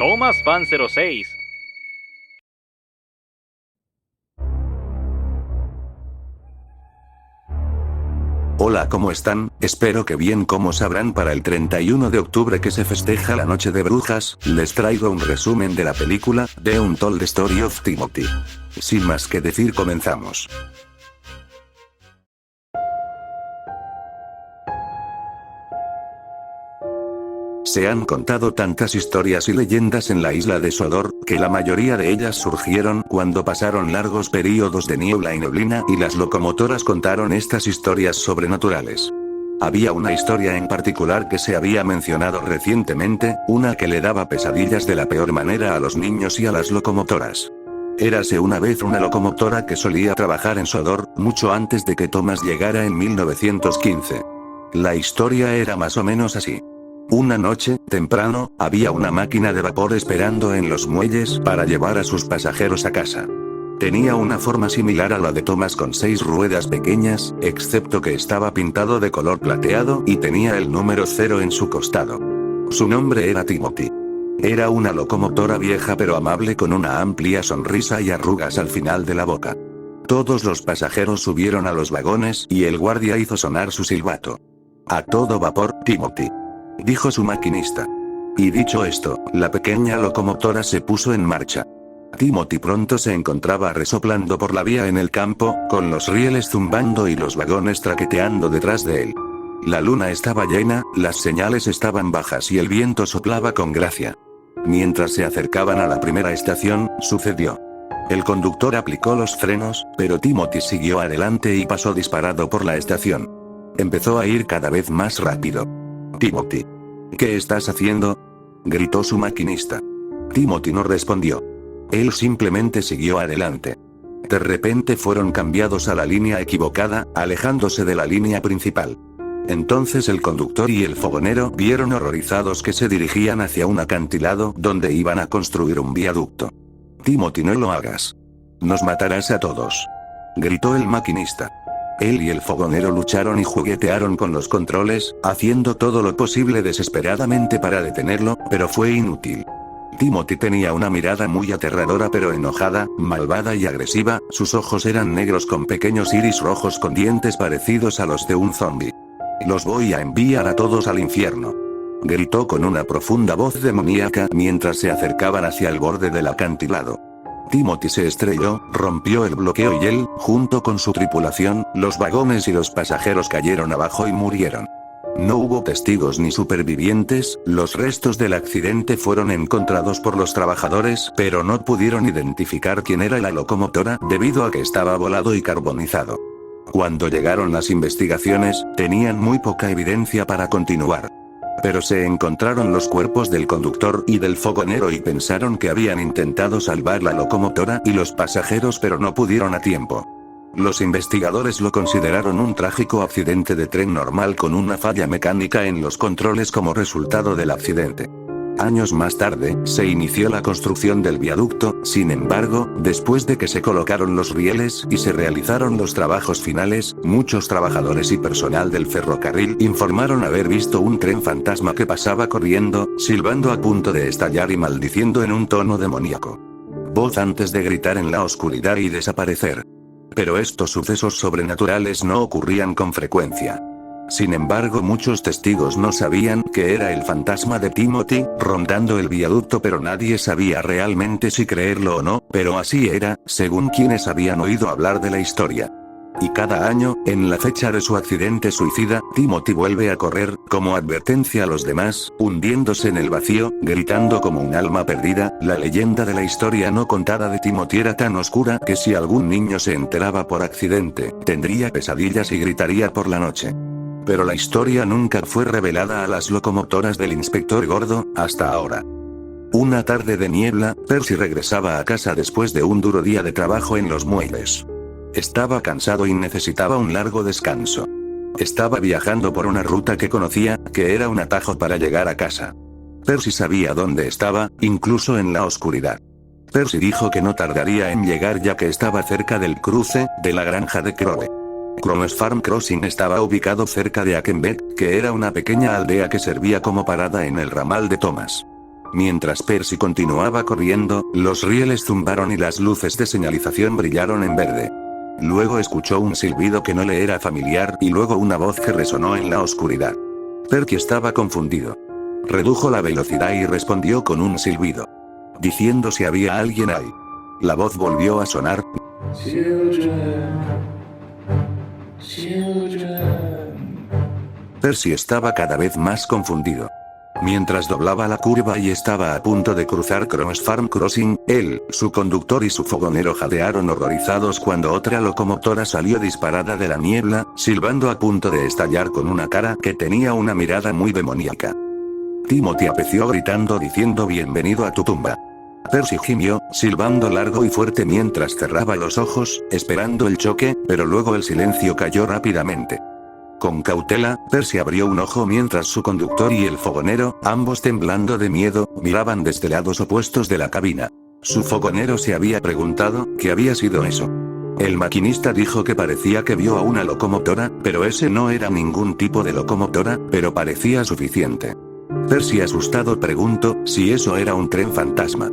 Thomas Van 06. Hola, ¿cómo están? Espero que bien. Como sabrán, para el 31 de octubre que se festeja la Noche de Brujas, les traigo un resumen de la película The Untold Story of Timothy. Sin más que decir, comenzamos. Se han contado tantas historias y leyendas en la isla de Sodor, que la mayoría de ellas surgieron cuando pasaron largos períodos de niebla y neblina y las locomotoras contaron estas historias sobrenaturales. Había una historia en particular que se había mencionado recientemente, una que le daba pesadillas de la peor manera a los niños y a las locomotoras. Érase una vez una locomotora que solía trabajar en Sodor, mucho antes de que Thomas llegara en 1915. La historia era más o menos así. Una noche, temprano, había una máquina de vapor esperando en los muelles para llevar a sus pasajeros a casa. Tenía una forma similar a la de Thomas con 6 ruedas pequeñas, excepto que estaba pintado de color plateado y tenía el número 0 en su costado. Su nombre era Timothy. Era una locomotora vieja pero amable con una amplia sonrisa y arrugas al final de la boca. Todos los pasajeros subieron a los vagones y el guardia hizo sonar su silbato. «A todo vapor, Timothy», dijo su maquinista. Y dicho esto, la pequeña locomotora se puso en marcha. Timothy pronto se encontraba resoplando por la vía en el campo, con los rieles zumbando y los vagones traqueteando detrás de él. La luna estaba llena, las señales estaban bajas y el viento soplaba con gracia. Mientras se acercaban a la primera estación, sucedió. El conductor aplicó los frenos, pero Timothy siguió adelante y pasó disparado por la estación. Empezó a ir cada vez más rápido. «Timothy, ¿qué estás haciendo?», gritó su maquinista. Timothy no respondió. Él simplemente siguió adelante. De repente fueron cambiados a la línea equivocada, alejándose de la línea principal. Entonces el conductor y el fogonero vieron horrorizados que se dirigían hacia un acantilado donde iban a construir un viaducto. «Timothy, no lo hagas. Nos matarás a todos», gritó el maquinista. Él y el fogonero lucharon y juguetearon con los controles, haciendo todo lo posible desesperadamente para detenerlo, pero fue inútil. Timothy tenía una mirada muy aterradora pero enojada, malvada y agresiva, sus ojos eran negros con pequeños iris rojos con dientes parecidos a los de un zombie. «Los voy a enviar a todos al infierno», gritó con una profunda voz demoníaca mientras se acercaban hacia el borde del acantilado. Timothy se estrelló, rompió el bloqueo y él, junto con su tripulación, los vagones y los pasajeros cayeron abajo y murieron. No hubo testigos ni supervivientes, los restos del accidente fueron encontrados por los trabajadores, pero no pudieron identificar quién era la locomotora, debido a que estaba volado y carbonizado. Cuando llegaron las investigaciones, tenían muy poca evidencia para continuar. Pero se encontraron los cuerpos del conductor y del fogonero y pensaron que habían intentado salvar la locomotora y los pasajeros pero no pudieron a tiempo. Los investigadores lo consideraron un trágico accidente de tren normal con una falla mecánica en los controles como resultado del accidente. Años más tarde, se inició la construcción del viaducto, sin embargo, después de que se colocaron los rieles y se realizaron los trabajos finales, muchos trabajadores y personal del ferrocarril informaron haber visto un tren fantasma que pasaba corriendo, silbando a punto de estallar y maldiciendo en un tono demoníaco. Voz antes de gritar en la oscuridad y desaparecer. Pero estos sucesos sobrenaturales no ocurrían con frecuencia. Sin embargo, muchos testigos no sabían que era el fantasma de Timothy, rondando el viaducto, pero nadie sabía realmente si creerlo o no, pero así era, según quienes habían oído hablar de la historia. Y cada año, en la fecha de su accidente suicida, Timothy vuelve a correr, como advertencia a los demás, hundiéndose en el vacío, gritando como un alma perdida. La leyenda de la historia no contada de Timothy era tan oscura que si algún niño se enteraba por accidente, tendría pesadillas y gritaría por la noche. Pero la historia nunca fue revelada a las locomotoras del inspector Gordo, hasta ahora. Una tarde de niebla, Percy regresaba a casa después de un duro día de trabajo en los muelles. Estaba cansado y necesitaba un largo descanso. Estaba viajando por una ruta que conocía, que era un atajo para llegar a casa. Percy sabía dónde estaba, incluso en la oscuridad. Percy dijo que no tardaría en llegar ya que estaba cerca del cruce de la granja de Crowe. Crowe's Farm Crossing estaba ubicado cerca de Akenbeck, que era una pequeña aldea que servía como parada en el ramal de Thomas. Mientras Percy continuaba corriendo, los rieles zumbaron y las luces de señalización brillaron en verde. Luego escuchó un silbido que no le era familiar y luego una voz que resonó en la oscuridad. Percy estaba confundido. Redujo la velocidad y respondió con un silbido, diciendo si había alguien ahí. La voz volvió a sonar. Percy estaba cada vez más confundido. Mientras doblaba la curva y estaba a punto de cruzar Cross Farm Crossing, él, su conductor y su fogonero jadearon horrorizados cuando otra locomotora salió disparada de la niebla, silbando a punto de estallar con una cara que tenía una mirada muy demoníaca. Timothy apeció gritando diciendo bienvenido a tu tumba. Percy gimió, silbando largo y fuerte mientras cerraba los ojos, esperando el choque, pero luego el silencio cayó rápidamente. Con cautela, Percy abrió un ojo mientras su conductor y el fogonero, ambos temblando de miedo, miraban desde lados opuestos de la cabina. Su fogonero se había preguntado, ¿qué había sido eso? El maquinista dijo que parecía que vio a una locomotora, pero ese no era ningún tipo de locomotora, pero parecía suficiente. Percy asustado preguntó, si eso era un tren fantasma.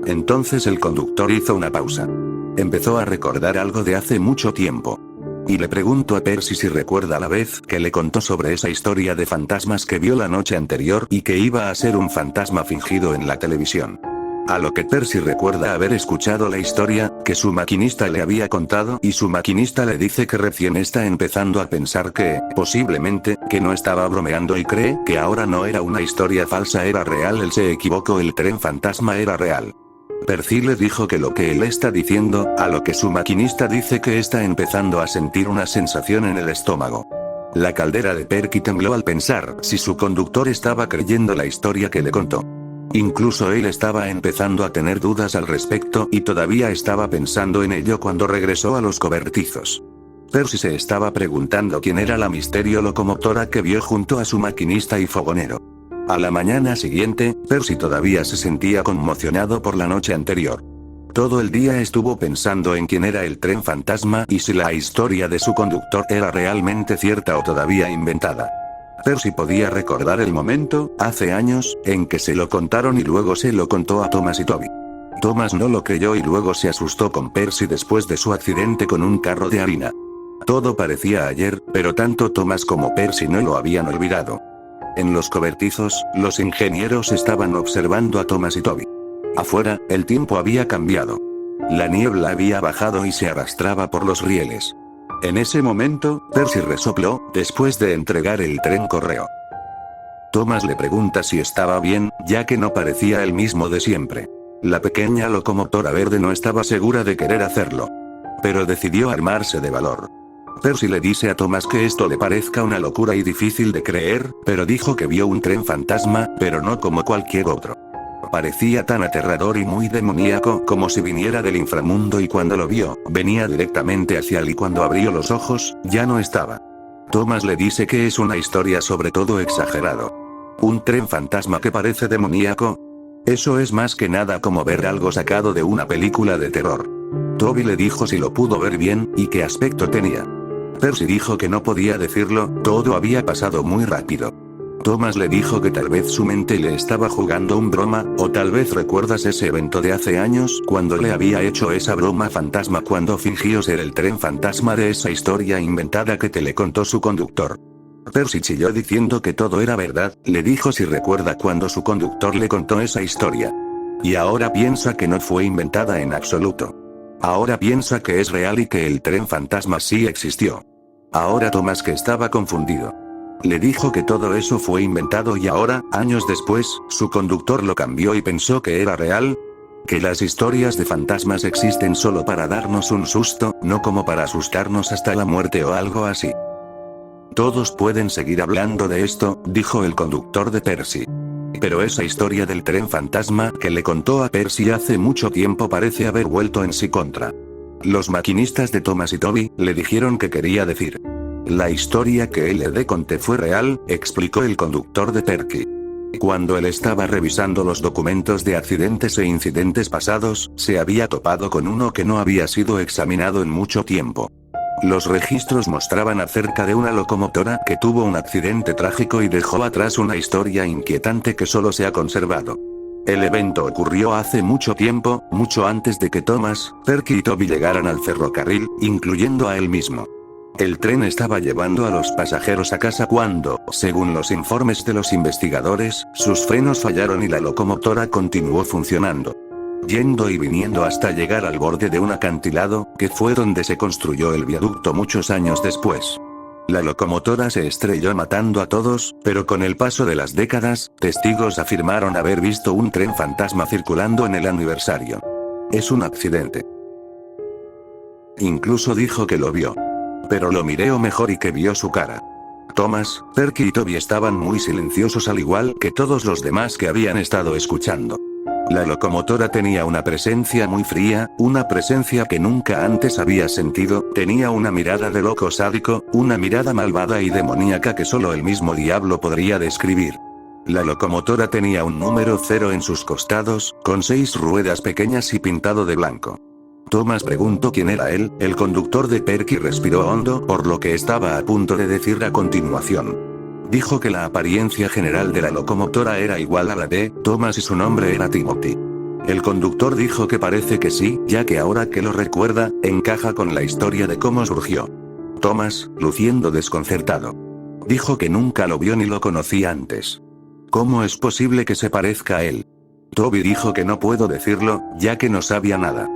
Entonces el conductor hizo una pausa. Empezó a recordar algo de hace mucho tiempo. Y le preguntó a Percy si recuerda la vez que le contó sobre esa historia de fantasmas que vio la noche anterior y que iba a ser un fantasma fingido en la televisión. A lo que Percy recuerda haber escuchado la historia que su maquinista le había contado y su maquinista le dice que recién está empezando a pensar que, posiblemente, que no estaba bromeando y cree que ahora no era una historia falsa, era real. Él se equivocó, el tren fantasma era real. Percy le dijo que lo que él está diciendo, a lo que su maquinista dice que está empezando a sentir una sensación en el estómago. La caldera de Percy tembló al pensar si su conductor estaba creyendo la historia que le contó. Incluso él estaba empezando a tener dudas al respecto y todavía estaba pensando en ello cuando regresó a los cobertizos. Percy se estaba preguntando quién era la misterio locomotora que vio junto a su maquinista y fogonero. A la mañana siguiente, Percy todavía se sentía conmocionado por la noche anterior. Todo el día estuvo pensando en quién era el tren fantasma y si la historia de su conductor era realmente cierta o todavía inventada. Percy podía recordar el momento, hace años, en que se lo contaron y luego se lo contó a Thomas y Toby. Thomas no lo creyó y luego se asustó con Percy después de su accidente con un carro de harina. Todo parecía ayer, pero tanto Thomas como Percy no lo habían olvidado. En los cobertizos, los ingenieros estaban observando a Thomas y Toby. Afuera, el tiempo había cambiado. La niebla había bajado y se arrastraba por los rieles. En ese momento, Percy resopló, después de entregar el tren correo. Thomas le pregunta si estaba bien, ya que no parecía el mismo de siempre. La pequeña locomotora verde no estaba segura de querer hacerlo. Pero decidió armarse de valor. Percy le dice a Thomas que esto le parezca una locura y difícil de creer, pero dijo que vio un tren fantasma, pero no como cualquier otro. Parecía tan aterrador y muy demoníaco como si viniera del inframundo y cuando lo vio, venía directamente hacia él y cuando abrió los ojos, ya no estaba. Thomas le dice que es una historia sobre todo exagerado. ¿Un tren fantasma que parece demoníaco? Eso es más que nada como ver algo sacado de una película de terror. Toby le dijo si lo pudo ver bien, y qué aspecto tenía. Percy dijo que no podía decirlo, todo había pasado muy rápido. Thomas le dijo que tal vez su mente le estaba jugando un broma, o tal vez recuerdas ese evento de hace años cuando le había hecho esa broma fantasma cuando fingió ser el tren fantasma de esa historia inventada que te le contó su conductor. Percy chilló diciendo que todo era verdad, le dijo si recuerda cuando su conductor le contó esa historia. Y ahora piensa que no fue inventada en absoluto. Ahora piensa que es real y que el tren fantasma sí existió. Ahora Thomas, que estaba confundido, le dijo que todo eso fue inventado y ahora, años después, su conductor lo cambió y pensó que era real. Que las historias de fantasmas existen solo para darnos un susto, no como para asustarnos hasta la muerte o algo así. Todos pueden seguir hablando de esto, dijo el conductor de Percy. Pero esa historia del tren fantasma que le contó a Percy hace mucho tiempo parece haber vuelto en sí contra. Los maquinistas de Thomas y Toby le dijeron que quería decir. La historia que él le conté fue real, explicó el conductor de Percy. Cuando él estaba revisando los documentos de accidentes e incidentes pasados, se había topado con uno que no había sido examinado en mucho tiempo. Los registros mostraban acerca de una locomotora que tuvo un accidente trágico y dejó atrás una historia inquietante que solo se ha conservado. El evento ocurrió hace mucho tiempo, mucho antes de que Thomas, Perky y Toby llegaran al ferrocarril, incluyendo a él mismo. El tren estaba llevando a los pasajeros a casa cuando, según los informes de los investigadores, sus frenos fallaron y la locomotora continuó funcionando. Yendo y viniendo hasta llegar al borde de un acantilado, que fue donde se construyó el viaducto muchos años después. La locomotora se estrelló matando a todos, pero con el paso de las décadas, testigos afirmaron haber visto un tren fantasma circulando en el aniversario. Es un accidente. Incluso dijo que lo vio. Pero lo miré mejor y que vio su cara. Thomas, Perky y Toby estaban muy silenciosos al igual que todos los demás que habían estado escuchando. La locomotora tenía una presencia muy fría, una presencia que nunca antes había sentido, tenía una mirada de loco sádico, una mirada malvada y demoníaca que solo el mismo diablo podría describir. La locomotora tenía un número 0 en sus costados, con 6 ruedas pequeñas y pintado de blanco. Thomas preguntó quién era él, el conductor de Perky respiró hondo por lo que estaba a punto de decir a continuación. Dijo que la apariencia general de la locomotora era igual a la de Thomas y su nombre era Timothy. El conductor dijo que parece que sí, ya que ahora que lo recuerda, encaja con la historia de cómo surgió. Thomas, luciendo desconcertado, dijo que nunca lo vio ni lo conocía antes. ¿Cómo es posible que se parezca a él? Toby dijo que no puedo decirlo, ya que no sabía nada.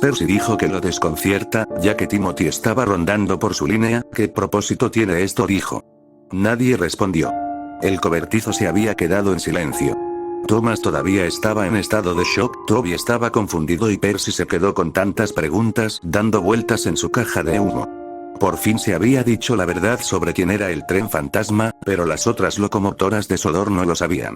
Percy dijo que lo desconcierta, ya que Timothy estaba rondando por su línea. ¿Qué propósito tiene esto?, dijo. Nadie respondió. El cobertizo se había quedado en silencio. Thomas todavía estaba en estado de shock, Toby estaba confundido y Percy se quedó con tantas preguntas dando vueltas en su caja de humo. Por fin se había dicho la verdad sobre quién era el tren fantasma, pero las otras locomotoras de Sodor no lo sabían.